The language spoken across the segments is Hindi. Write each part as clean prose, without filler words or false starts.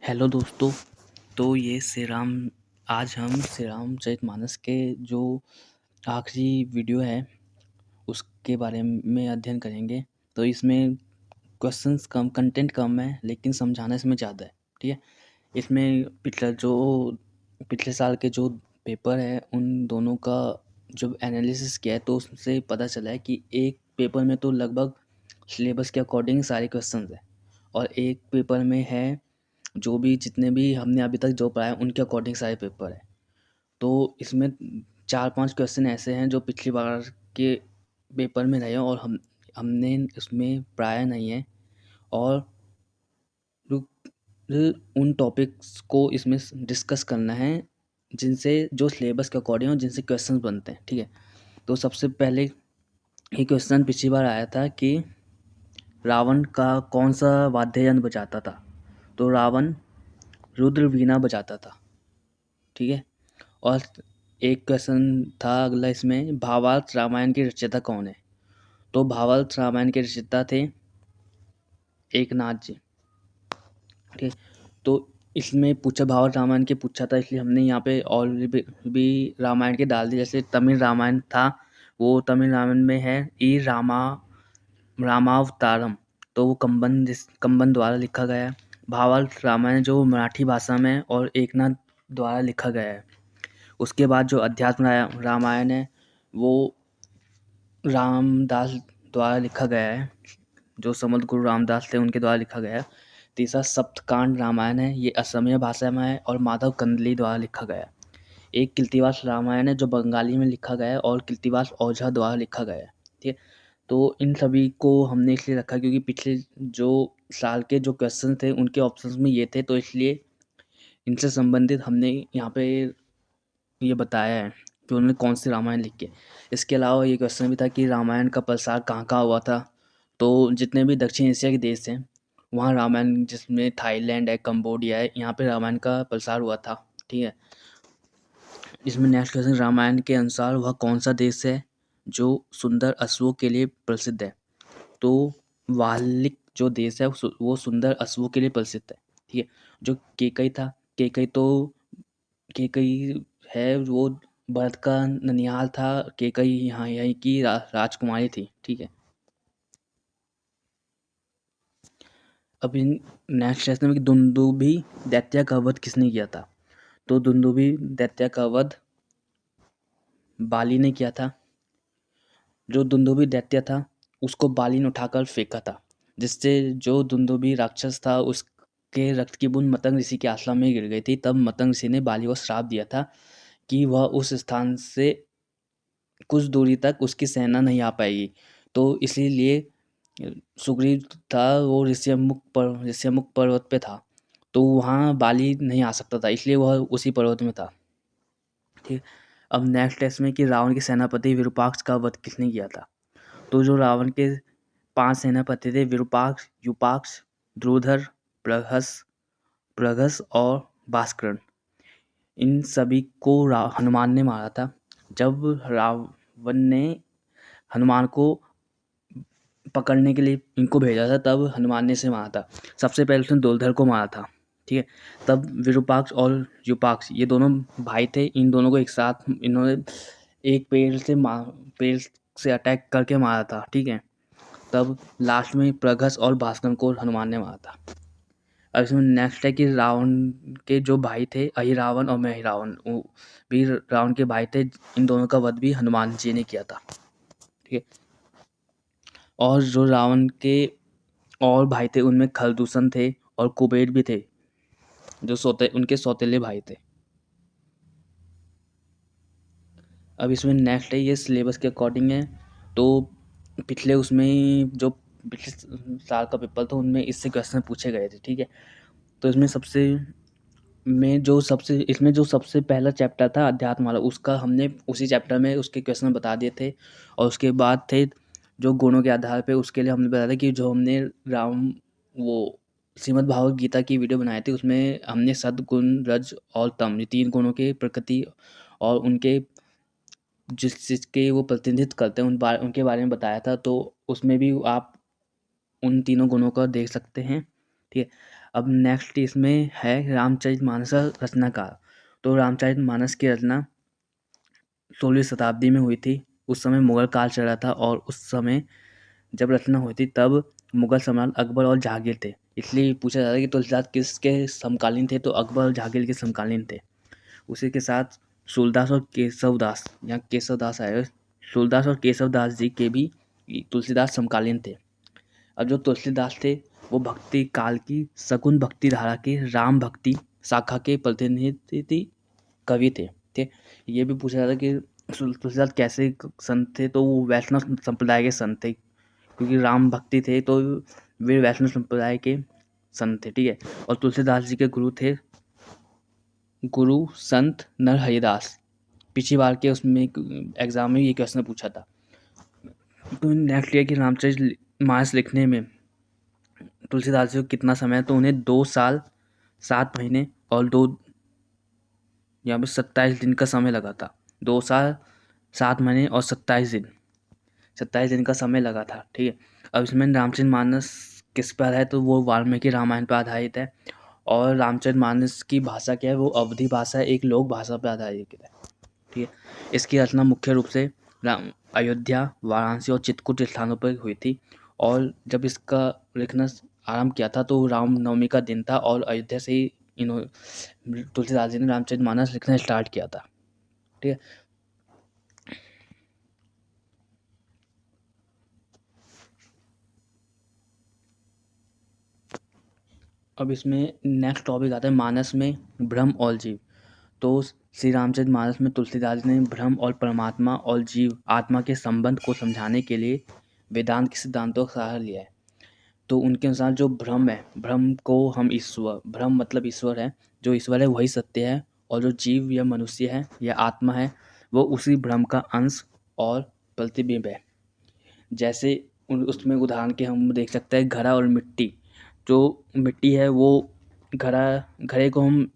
हेलो दोस्तों। तो ये आज हम श्री रामचरितमानस के जो आखिरी वीडियो है उसके बारे में अध्ययन करेंगे। तो इसमें क्वेश्चंस कम, कंटेंट कम है, लेकिन समझाना इसमें ज़्यादा है। ठीक है। इसमें पिछले साल के जो पेपर है उन दोनों का जब एनालिसिस किया है तो उससे पता चला है कि एक पेपर में तो लगभग सिलेबस के अकॉर्डिंग सारे क्वेश्चंस हैं, और एक पेपर में है जो भी जितने भी हमने अभी तक जो पढ़ा है उनके अकॉर्डिंग सारे पेपर है। तो इसमें 4-5 क्वेश्चन ऐसे हैं जो पिछली बार के पेपर में रहे हैं और हमने इसमें पढ़ाया नहीं है, और उन टॉपिक्स को इसमें डिस्कस करना है जिनसे जो सिलेबस के अकॉर्डिंग और जिनसे क्वेश्चन बनते हैं। ठीक है। तो सबसे पहले ये क्वेश्चन पिछली बार आया था कि रावण का कौन सा वाद्य यंत्र बजाता था। तो रावण रुद्र वीणा बजाता था। ठीक है। और एक क्वेश्चन था अगला, इसमें भावार्थ रामायण के रचयिता कौन है। तो भावार्थ रामायण के रचयिता थे एकनाथ जी। ठीक है। तो इसमें पूछा, भावार्थ रामायण के पूछा था, इसलिए हमने यहाँ पे और भी रामायण के डाल दिए। जैसे तमिल रामायण था, वो तमिल रामायण में है ई रामावतारम, तो वो कंबन द्वारा लिखा गया है। भावार्थ रामायण जो मराठी भाषा में और एकनाथ द्वारा लिखा गया है। उसके बाद जो अध्यात्म रामायण है वो रामदास द्वारा लिखा गया है, जो समर्थ गुरु रामदास थे उनके द्वारा लिखा गया है। तीसरा सप्तकांड रामायण है, ये असमिया भाषा में है और माधव कंदली द्वारा लिखा गया है। एक कृत्तिवास रामायण है जो बंगाली में लिखा गया है और कृत्तिवास ओझा द्वारा लिखा गया है। ठीक है। तो इन सभी को हमने इसलिए रखा क्योंकि पिछले जो साल के जो क्वेश्चन थे उनके ऑप्शंस में ये थे, तो इसलिए इनसे संबंधित हमने यहाँ पे ये बताया है कि उन्होंने कौन सी रामायण लिखी है। इसके अलावा ये क्वेश्चन भी था कि रामायण का प्रसार कहाँ कहाँ हुआ था। तो जितने भी दक्षिण एशिया के देश हैं वहाँ रामायण, जिसमें थाईलैंड है, कंबोडिया है, यहाँ पे रामायण का प्रसार हुआ था। ठीक है। इसमें नेक्स्ट क्वेश्चन, रामायण के अनुसार वह कौन सा देश है जो सुंदर अश्वों के लिए प्रसिद्ध है। तो वाल्लिक जो देश है वो सुंदर अश्वों के लिए प्रसिद्ध है। ठीक है। जो केकई था, केकई है वो भरत का ननिहाल था। केकई यहाँ यहीं की राजकुमारी थी। ठीक है। अब इन नेक्स्ट क्वेश्चन में कि दुंदुभी दैत्य का वध किसने किया था। तो दुंदुभी दैत्य का वध बाली ने किया था। जो दुंदुभी दैत्य था उसको बाली ने उठाकर फेंका था, जिससे जो दुंदुभी राक्षस था उसके रक्त की बूंद मतंग ऋषि के आश्रम में गिर गई थी। तब मतंग ऋषि ने बाली को श्राप दिया था कि वह उस स्थान से कुछ दूरी तक उसकी सेना नहीं आ पाएगी। तो इसीलिए सुग्रीव था वो ऋष्यमुख पर्वत पे था, तो वहाँ बाली नहीं आ सकता था, इसलिए वह उसी पर्वत में था। ठीक। अब नेक्स्ट टेस्ट में कि रावण के सेनापति विरूपाक्ष का वध किसने किया था। तो जो रावण के 5 सेनापति थे, विरूपाक्ष, यूपाक्ष, द्रुधर, प्रघस और भास्करण, इन सभी को हनुमान ने मारा था। जब रावण ने हनुमान को पकड़ने के लिए इनको भेजा था तब हनुमान ने इसे मारा था। सबसे पहले उसने दुर्धर को मारा था। ठीक है। तब विरूपाक्ष और यूपाक्ष ये दोनों भाई थे, इन दोनों को एक साथ इन्होंने एक पेड़ से अटैक करके मारा था। ठीक है। तब लास्ट में प्रघस और भास्कर को हनुमान ने मारा था। अब इसमें नेक्स्ट है कि रावण के जो भाई थे अहिरावण और महिरावण, वो भी रावण के भाई थे। इन दोनों का वध भी हनुमान जी ने किया था। ठीक है। और जो रावण के और भाई थे उनमें खरदूषण थे और कुबेर भी थे, जो उनके सौतेले भाई थे। अब इसमें नेक्स्ट है, ये सिलेबस के अकॉर्डिंग है। तो पिछले उसमें जो पिछले साल का पेपर था उनमें इससे क्वेश्चन पूछे गए थे। ठीक है। तो इसमें जो सबसे पहला चैप्टर था अध्यात्म वाला, उसका हमने उसी चैप्टर में उसके क्वेश्चन बता दिए थे। और उसके बाद थे जो गुणों के आधार पे, उसके लिए हमने बताया था कि जो हमने वो श्रीमद् भागवत गीता की वीडियो बनाई थी उसमें हमने सद्गुण, रज और तम, ये 3 गुणों के प्रकृति और उनके जिस चीज़ के वो प्रतिनिधित्व करते हैं उनके बारे में बताया था। तो उसमें भी आप उन तीनों गुणों का देख सकते हैं। ठीक है। अब नेक्स्ट इसमें है रामचरितमानस का रचनाकार। तो रामचरितमानस की रचना 16वीं शताब्दी में हुई थी। उस समय मुगल काल चल रहा था और उस समय जब रचना हुई थी तब मुगल सम्राट अकबर और जहांगीर थे। इसलिए पूछा जाता है कि तुलसीदास किसके समकालीन थे, तो अकबर और जहांगीर के समकालीन थे। उसी के साथ सूरदास और केशवदास, यहाँ केशवदास आए, सूरदास और केशवदास जी के भी तुलसीदास समकालीन थे। अब जो तुलसीदास थे वो भक्ति काल की सगुण भक्ति धारा के राम भक्ति शाखा के प्रतिनिधि कवि थे। ठीक, ये भी पूछा जाता है कि तुलसीदास कैसे संत थे, तो वो वैष्णव संप्रदाय के संत थे, क्योंकि राम भक्ति थे तो वे वैष्णव संप्रदाय के संत थे। ठीक है, और तुलसीदास जी के गुरु थे गुरु संत नरहरिदास। पिछली बार के उसमें एग्जाम में ये क्वेश्चन पूछा था। तो नेक्स्ट ये कि रामचरित मानस लिखने में तुलसीदास जी को कितना समय है, तो उन्हें 2 साल 7 महीने और 2 यहाँ पे 27 दिन का समय लगा था। 2 साल 7 महीने और 27 दिन का समय लगा था। ठीक है, अब इसमें रामचरितमानस किस पर है, तो वो वाल्मीकि रामायण पर आधारित है। और रामचरितमानस की भाषा क्या है, वो अवधी भाषा है, एक लोक भाषा पर आधारित है। ठीक है, इसकी रचना मुख्य रूप से अयोध्या, वाराणसी और चित्रकूट स्थानों पर हुई थी। और जब इसका लिखना आरंभ किया था तो रामनवमी का दिन था और अयोध्या से ही तुलसीदास जी ने रामचरितमानस लिखना स्टार्ट किया था। ठीक है, अब इसमें नेक्स्ट टॉपिक आता है मानस में ब्रह्म और जीव। तो श्री रामचरितमानस में तुलसीदास ने ब्रह्म और परमात्मा और जीव आत्मा के संबंध को समझाने के लिए वेदांत के सिद्धांतों का सहारा लिया है। तो उनके अनुसार जो ब्रह्म है, ब्रह्म को हम ईश्वर, ब्रह्म मतलब ईश्वर है, जो ईश्वर है वही सत्य है, और जो जीव या मनुष्य है या आत्मा है वो उसी ब्रह्म का अंश और प्रतिबिंब है। जैसे उसमें उदाहरण के हम देख सकते हैं घड़ा और मिट्टी। जो मिट्टी है वो घड़े को हम,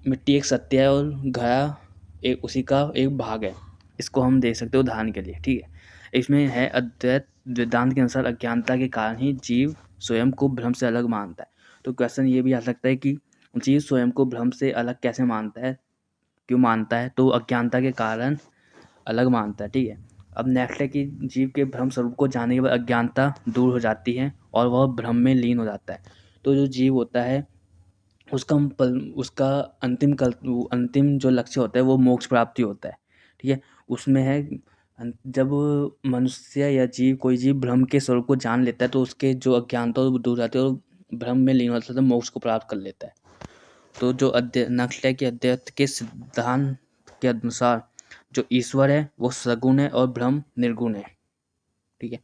मिट्टी एक सत्य है और घड़ा एक उसी का एक भाग है। इसको हम देख सकते हैं उदाहरण के लिए। ठीक है, इसमें है अद्वैत वेदांत के अनुसार अज्ञानता के कारण ही जीव स्वयं को भ्रम से अलग मानता है। तो क्वेश्चन ये भी आ सकता है कि जीव स्वयं को भ्रम से अलग कैसे मानता है, क्यों मानता है, तो अज्ञानता के कारण अलग मानता है। ठीक है, अब नेक्स्ट है कि जीव के भ्रम स्वरूप को जानने के बाद अज्ञानता दूर हो जाती है और वह भ्रम में लीन हो जाता है। तो जो जीव होता है उसका अंतिम जो लक्ष्य होता है वो मोक्ष प्राप्ति होता है। ठीक है, उसमें है जब मनुष्य या कोई जीव भ्रम के स्वरूप को जान लेता है तो उसके जो अज्ञानता है वो दूर जाती है और भ्रम में लीन होता है, तो मोक्ष को प्राप्त कर लेता है। तो जो नेक्स्ट है कि अद्वैत के सिद्धांत के अनुसार जो ईश्वर है वो सगुण है और ब्रह्म निर्गुण है। ठीक है,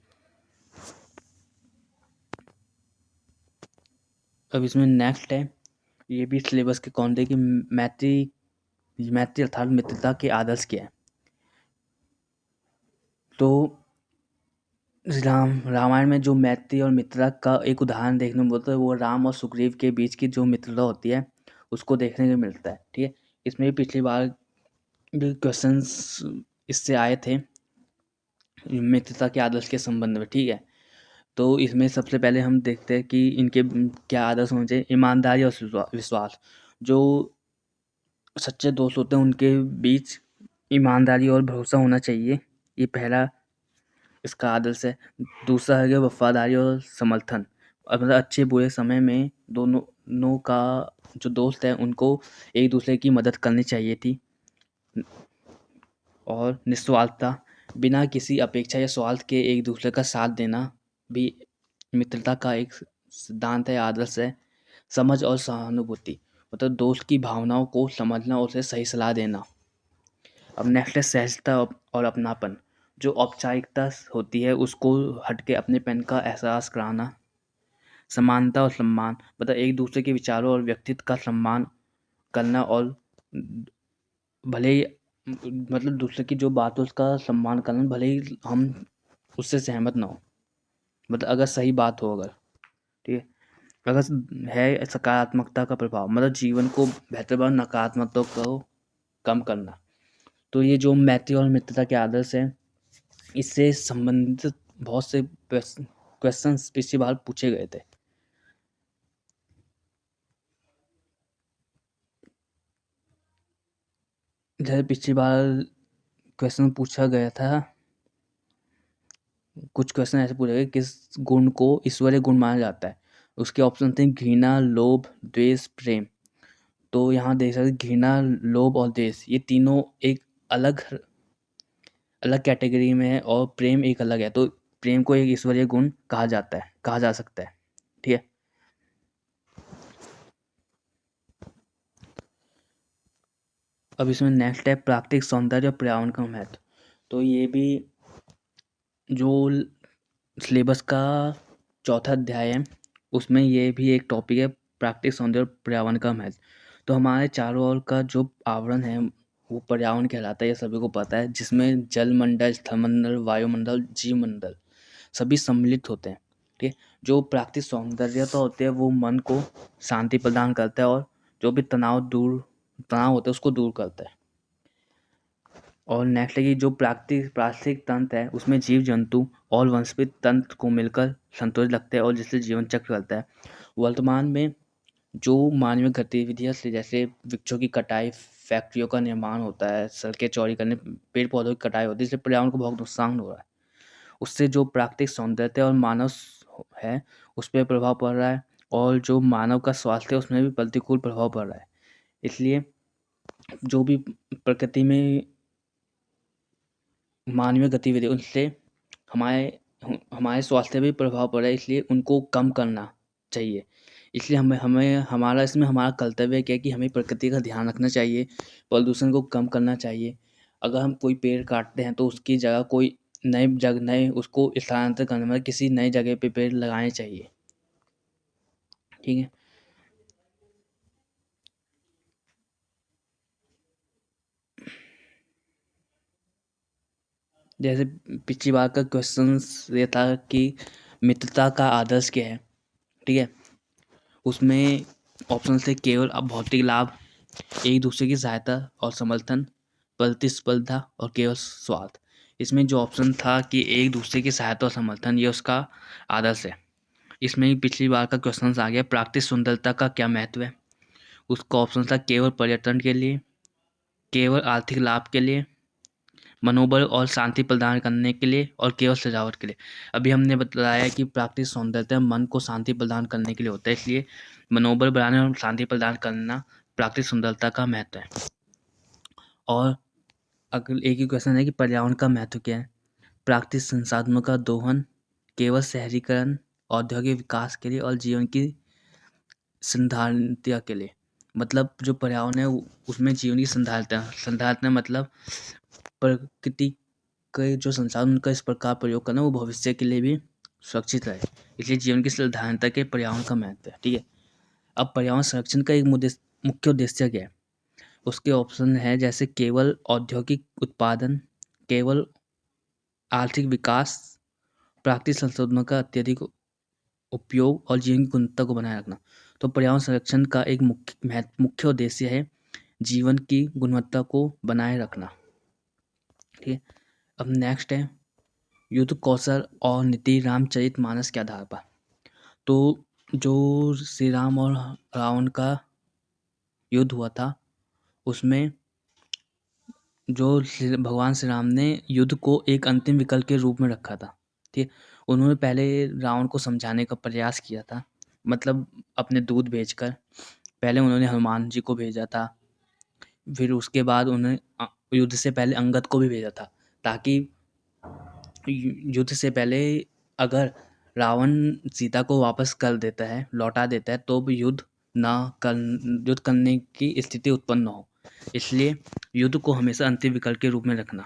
अब इसमें नेक्स्ट है, ये भी सिलेबस के कौन थे कि मैत्री अर्थात मित्रता के आदर्श क्या है। तो रामायण में जो मैत्री और मित्रता का एक उदाहरण देखने को मिलता है वो राम और सुग्रीव के बीच की जो मित्रता होती है उसको देखने को मिलता है। ठीक है, इसमें भी पिछली बार भी क्वेश्चंस इससे आए थे मित्रता के आदर्श के संबंध में। ठीक है, तो इसमें सबसे पहले हम देखते हैं कि इनके क्या आदर्श होने चाहिए। ईमानदारी और विश्वास। जो सच्चे दोस्त होते हैं उनके बीच ईमानदारी और भरोसा होना चाहिए, ये पहला इसका आदर्श है। दूसरा है कि वफादारी और समर्थन, और मतलब अच्छे बुरे समय में दोनों का जो दोस्त है उनको एक दूसरे की मदद करनी चाहिए थी। और निस्वार्थता, बिना किसी अपेक्षा या स्वार्थ के एक दूसरे का साथ देना भी मित्रता का एक सिद्धांत है, आदर्श है। समझ और सहानुभूति, मतलब दोस्त की भावनाओं को समझना और उसे सही सलाह देना। अब नेक्स्ट है सहजता और अपनापन। जो औपचारिकता होती है उसको हट के अपनेपन का एहसास कराना। समानता और सम्मान, मतलब एक दूसरे के विचारों और व्यक्तित्व का सम्मान करना, और भले ही मतलब दूसरे की जो बात है उसका सम्मान करना, भले ही हम उससे सहमत ना हो, मतलब अगर सही बात हो अगर। ठीक है, अगर है सकारात्मकता का प्रभाव, मतलब जीवन को बेहतर बनाना, नकारात्मकता को कम करना। तो ये जो मैत्री और मित्रता के आदर्श हैं इससे संबंधित बहुत से क्वेश्चंस पिछली बार पूछे गए थे। जैसे पिछली बार क्वेश्चन पूछा गया था, कुछ क्वेश्चन ऐसे पूछे गए, किस गुण को ईश्वरीय गुण माना जाता है? उसके ऑप्शन थे घृणा, लोभ, द्वेष, प्रेम। तो यहाँ देख सकते घृणा, लोभ और द्वेष ये तीनों एक अलग अलग कैटेगरी में है और प्रेम एक अलग है। तो प्रेम को एक ईश्वरीय गुण कहा जाता है, कहा जा सकता है। ठीक है। अब इसमें नेक्स्ट है प्राकृतिक सौंदर्य और पर्यावरण का महत्व। तो ये भी जो सिलेबस का चौथा अध्याय है उसमें ये भी एक टॉपिक है, प्राकृतिक सौंदर्य और पर्यावरण का महत्व। तो हमारे चारों ओर का जो आवरण है वो पर्यावरण कहलाता है, ये सभी को पता है, जिसमें जलमंडल, स्थलमंडल, वायुमंडल, जीवमंडल सभी सम्मिलित होते हैं। ठीक है। जो प्राकृतिक सौंदर्यता होती है वो मन को शांति प्रदान करता है और जो भी तनाव होता है उसको दूर करता है। और नेक्स्ट है कि जो प्राकृतिक तंत्र है उसमें जीव जंतु और वनस्पति तंत्र को मिलकर संतुलित रखते हैं और जिससे जीवन चक्र चलता है। वर्तमान में जो मानवीय गतिविधियाँ से जैसे वृक्षों की कटाई, फैक्ट्रियों का निर्माण होता है, सड़कें चौड़ी करने, पेड़ पौधों की कटाई होती है, इससे पर्यावरण को बहुत नुकसान हो रहा है। उससे जो प्राकृतिक सौंदर्य और मानव है उस पर प्रभाव पड़ रहा है और जो मानव का स्वास्थ्य है उसमें भी प्रतिकूल प्रभाव पड़ रहा है। इसलिए जो भी प्रकृति में मानवीय गतिविधि उनसे हमारे हमारे स्वास्थ्य पे भी प्रभाव पड़ रहा है, इसलिए उनको कम करना चाहिए। इसलिए हमें हमें हमारा इसमें हमारा कर्तव्य क्या है कि हमें प्रकृति का ध्यान रखना चाहिए, प्रदूषण को कम करना चाहिए। अगर हम कोई पेड़ काटते हैं तो उसकी जगह कोई नए उसको स्थानांतरित करने में किसी नई जगह पे पेड़ लगाने चाहिए। ठीक है। जैसे पिछली बार का क्वेश्चन ये था कि मित्रता का आदर्श क्या है। ठीक है। उसमें ऑप्शन थे केवल अब भौतिक लाभ, एक दूसरे की सहायता और समर्थन, प्रतिस्पर्धा और केवल स्वार्थ। इसमें जो ऑप्शन था कि एक दूसरे की सहायता और समर्थन, ये उसका आदर्श है। इसमें ही पिछली बार का क्वेश्चन आ गया प्राकृतिक सुंदरता का क्या महत्व है। उसका ऑप्शन था केवल पर्यटन के लिए, केवल आर्थिक लाभ के लिए, मनोबल और शांति प्रदान करने के लिए और केवल सजावट के लिए। अभी हमने बताया कि प्राकृतिक सौंदर्य मन को शांति प्रदान करने के लिए होता है, इसलिए मनोबल बढ़ाने और शांति प्रदान करना प्राकृतिक सुंदरता का महत्व है। और अगला एक ही क्वेश्चन है कि पर्यावरण का महत्व क्या है। प्राकृतिक संसाधनों का दोहन केवल शहरीकरण, औद्योगिक विकास के लिए और जीवन की संधारणीयता के लिए। मतलब जो पर्यावरण है उसमें जीवन की संधारणीयता मतलब प्रकृति के जो संसाधन का इस प्रकार प्रयोग करना वो भविष्य के लिए भी सुरक्षित रहे, इसलिए जीवन की संधारणीयता के पर्यावरण का महत्व है। ठीक है। अब पर्यावरण संरक्षण का एक मुख्य उद्देश्य क्या है। उसके ऑप्शन है जैसे केवल औद्योगिक उत्पादन, केवल आर्थिक विकास, प्राकृतिक संसाधनों का अत्यधिक उपयोग और जीवन की गुणवत्ता को बनाए रखना। तो पर्यावरण संरक्षण का एक मुख्य उद्देश्य है जीवन की गुणवत्ता को बनाए रखना। ठीक है। अब नेक्स्ट है युद्ध कौशल और नीति रामचरितमानस के आधार पर। तो जो श्री राम और रावण का युद्ध हुआ था उसमें जो भगवान श्री राम ने युद्ध को एक अंतिम विकल्प के रूप में रखा था। ठीक। उन्होंने पहले रावण को समझाने का प्रयास किया था, मतलब अपने दूत भेजकर। पहले उन्होंने हनुमान जी को भेजा था, फिर उसके बाद उन्होंने युद्ध से पहले अंगद को भी भेजा था, ताकि युद्ध से पहले अगर रावण सीता को वापस कर देता है, लौटा देता है, तो भी युद्ध करने की स्थिति उत्पन्न न हो। इसलिए युद्ध को हमेशा अंतिम विकल्प के रूप में रखना।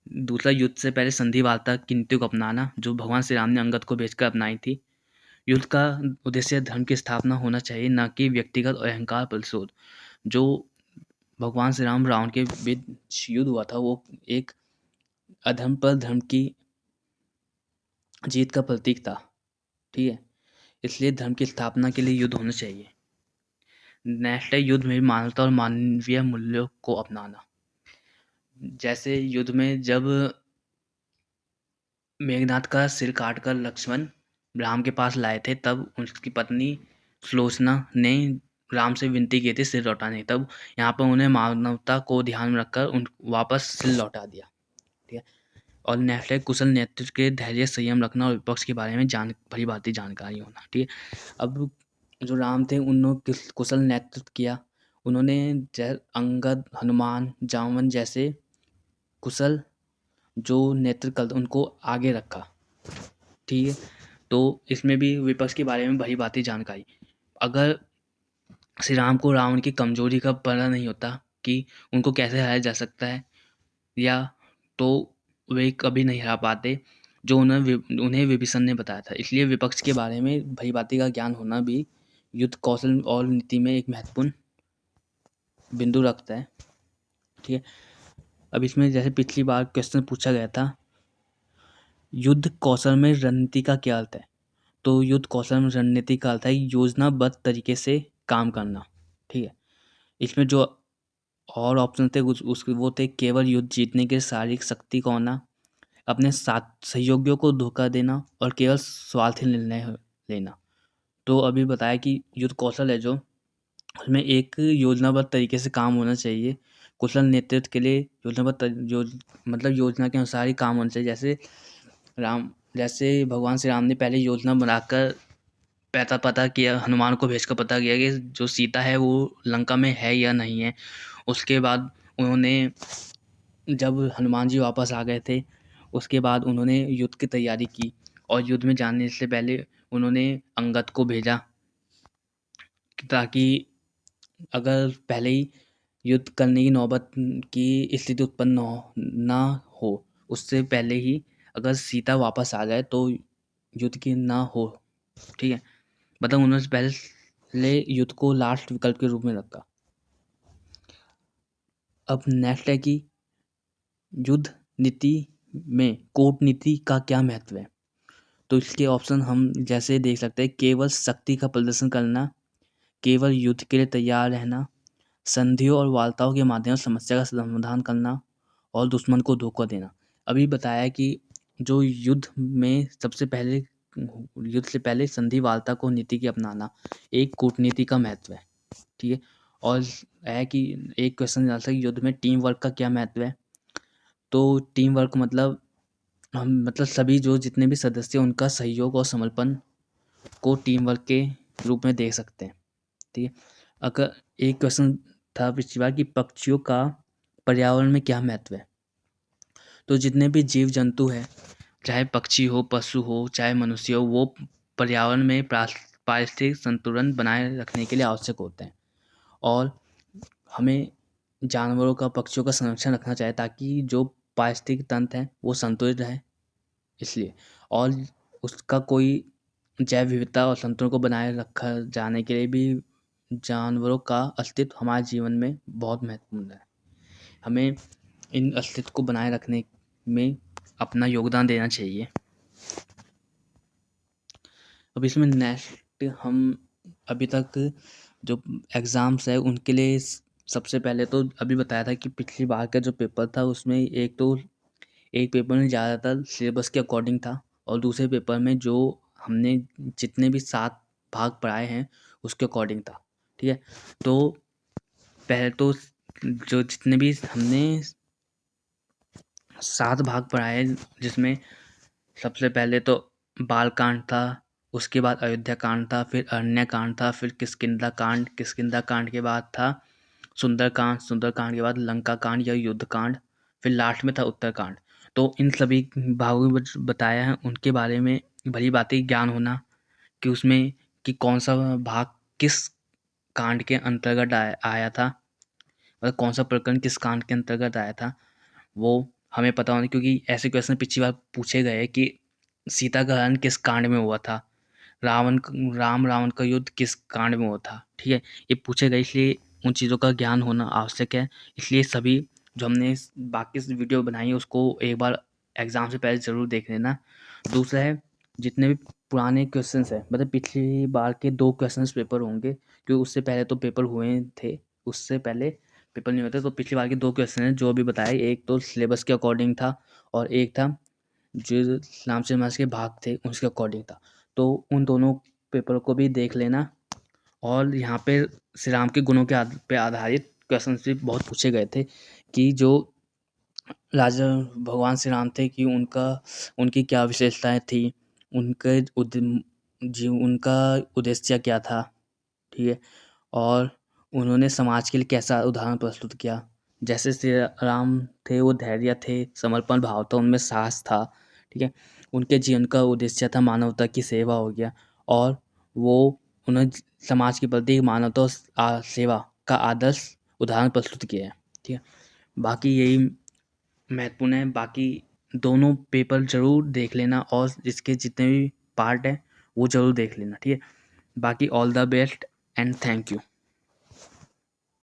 दूसरा, युद्ध से पहले संधि वार्ता की नीति को अपनाना, जो भगवान श्री राम ने अंगद को भेजकर अपनाई थी। युद्ध का उद्देश्य धर्म की स्थापना होना चाहिए, न कि व्यक्तिगत और अहंकार प्रतिशोध। जो भगवान श्री राम रावण के बीच युद्ध हुआ था वो एक अधर्म पर धर्म की जीत का प्रतीक था। ठीक है। इसलिए धर्म की स्थापना के लिए युद्ध होना चाहिए। नेक्स्ट है युद्ध में मानवता और मानवीय मूल्यों को अपनाना। जैसे युद्ध में जब मेघनाथ का सिर काट कर लक्ष्मण राम के पास लाए थे, तब उसकी पत्नी सुलोचना ने राम से विनती की थी सिर लौटाने की, तब यहाँ पर उन्हें मानवता को ध्यान में रखकर उन वापस सिर लौटा दिया। ठीक है। और नेक्स्ट है कुशल नेतृत्व के धैर्य संयम रखना और विपक्ष के बारे में भली भांति जानकारी होना। ठीक है। अब जो राम थे उन्होंने कुशल नेतृत्व किया। उन्होंने अंगद, हनुमान, जामवन जैसे कुशल जो नेतृत्व करते उनको आगे रखा। ठीक है। तो इसमें भी विपक्ष के बारे में भली भांति जानकारी। अगर श्री राम को रावण की कमजोरी का पता नहीं होता कि उनको कैसे हराया जा सकता है, या तो वे कभी नहीं हरा पाते, जो उन्हें विभीषण ने बताया था। इसलिए विपक्ष के बारे में भली भांति का ज्ञान होना भी युद्ध कौशल और नीति में एक महत्वपूर्ण बिंदु रखता है। ठीक है। अब इसमें जैसे पिछली बार क्वेश्चन पूछा गया था, युद्ध कौशल में रणनीति का क्या अर्थ है? तो युद्ध कौशल में रणनीति का अर्थ है योजनाबद्ध तरीके से काम करना। ठीक है। इसमें जो और ऑप्शन थे वो थे केवल युद्ध जीतने के शारीरिक शक्ति का होना, अपने साथ सहयोगियों को धोखा देना और केवल स्वार्थी निर्णय लेना। तो अभी बताया कि युद्ध कौशल है जो उसमें एक योजनाबद्ध तरीके से काम होना चाहिए। कुशल नेतृत्व के लिए मतलब योजना के अनुसार ही काम होना चाहिए। जैसे भगवान श्री राम ने पहले योजना बनाकर पता किया, हनुमान को भेजकर पता किया कि जो सीता है वो लंका में है या नहीं है। उसके बाद उन्होंने, जब हनुमान जी वापस आ गए थे, उसके बाद उन्होंने युद्ध की तैयारी की और युद्ध में जाने से पहले उन्होंने अंगद को भेजा, ताकि अगर पहले ही युद्ध करने की नौबत की स्थिति उत्पन्न ना हो, उससे पहले ही अगर सीता वापस आ जाए तो युद्ध की ना हो। ठीक है। मतलब उन्होंने पहले युद्ध को लास्ट विकल्प के रूप में रखा। अब नेक्स्ट है कि युद्ध नीति में कूटनीति का क्या महत्व है? तो इसके ऑप्शन हम जैसे देख सकते हैं, केवल शक्ति का प्रदर्शन करना, केवल युद्ध के लिए तैयार रहना, संधियों और वार्ताओं के माध्यम से समस्या का समाधान करना और दुश्मन को धोखा देना। अभी बताया कि जो युद्ध से पहले संधि वार्ता को नीति की अपनाना एक कूटनीति का महत्व है। ठीक है। और है कि एक क्वेश्चन आता है कि युद्ध में टीम वर्क का क्या महत्व है? तो टीम वर्क मतलब सभी जो जितने भी सदस्य उनका सहयोग और समर्पण को टीम वर्क के रूप में देख सकते हैं। ठीक है। अगर एक क्वेश्चन था पिछली बार कि पक्षियों का पर्यावरण में क्या महत्व है? तो जितने भी जीव जंतु हैं, चाहे पक्षी हो, पशु हो, चाहे मनुष्य हो, वो पर्यावरण में पारिस्थितिक संतुलन बनाए रखने के लिए आवश्यक होते हैं। और हमें जानवरों का, पक्षियों का संरक्षण रखना चाहिए ताकि जो पारिस्थितिक तंत्र है वो संतुलित रहे। इसलिए और उसका कोई जैव विविधता और संतुलन को बनाए रखा जाने के लिए भी जानवरों का अस्तित्व हमारे जीवन में बहुत महत्वपूर्ण है। हमें इन अस्तित्व को बनाए रखने में अपना योगदान देना चाहिए। अब इसमें नेक्स्ट हम अभी तक जो एग्ज़ाम्स है उनके लिए सबसे पहले तो अभी बताया था कि पिछली बार का जो पेपर था उसमें एक पेपर में ज़्यादातर सिलेबस के अकॉर्डिंग था और दूसरे पेपर में जो हमने जितने भी 7 भाग पढ़ाए हैं उसके अकॉर्डिंग था। ठीक है। तो पहले तो जो जितने भी हमने 7 भाग पढ़ाए, जिसमें सबसे पहले तो बाल कांड था, उसके बाद अयोध्या कांड था, फिर अरण्य कांड था, फिर किष्किंधा कांड के बाद था सुंदर कांड के बाद लंका कांड या युद्ध कांड, फिर लास्ट में था उत्तर कांड। तो इन सभी भागों में बताया है उनके बारे में भली बातें ज्ञान होना कि उसमें कि कौन सा भाग किस कांड के अंतर्गत आया था, मतलब कौन सा प्रकरण किस कांड के अंतर्गत आया था, वो हमें पता होना। क्योंकि ऐसे क्वेश्चन पिछली बार पूछे गए कि सीता का हरण किस कांड में हुआ था, रावण का युद्ध किस कांड में हुआ था। ठीक है। ये पूछे गए, इसलिए उन चीज़ों का ज्ञान होना आवश्यक है। इसलिए सभी जो हमने बाकी वीडियो बनाई है उसको एक बार एग्ज़ाम से पहले ज़रूर देख लेना। दूसरा है, जितने भी पुराने क्वेश्चंस हैं, मतलब पिछली बार के 2 क्वेश्चंस पेपर होंगे, क्योंकि उससे पहले तो पेपर हुए थे, उससे पहले पेपर नहीं होते। तो पिछली बार के 2 क्वेश्चन हैं जो अभी बताए, एक तो सिलेबस के अकॉर्डिंग था और एक था जो रामचरितमानस के भाग थे उसके अकॉर्डिंग था। तो उन दोनों पेपर को भी देख लेना और यहाँ पे श्री राम के गुणों के पे आधारित क्वेश्चन भी बहुत पूछे गए थे कि जो राजा भगवान श्री राम थे कि उनकी क्या विशेषताएं थी, उनके उनका उद्देश्य क्या था, ठीक है। और उन्होंने समाज के लिए कैसा उदाहरण प्रस्तुत किया। जैसे श्री राम थे वो धैर्य थे, समर्पण भाव था, उनमें साहस था, ठीक है। उनके जीवन का उद्देश्य था मानवता की सेवा हो गया, और वो उन्होंने समाज के प्रति मानवता और सेवा का आदर्श उदाहरण प्रस्तुत किया है, ठीक है। बाकी यही महत्वपूर्ण है। बाकी दोनों पेपर ज़रूर देख लेना और इसके जितने भी पार्ट हैं वो ज़रूर देख लेना, ठीक है। बाकी all the best and thank you.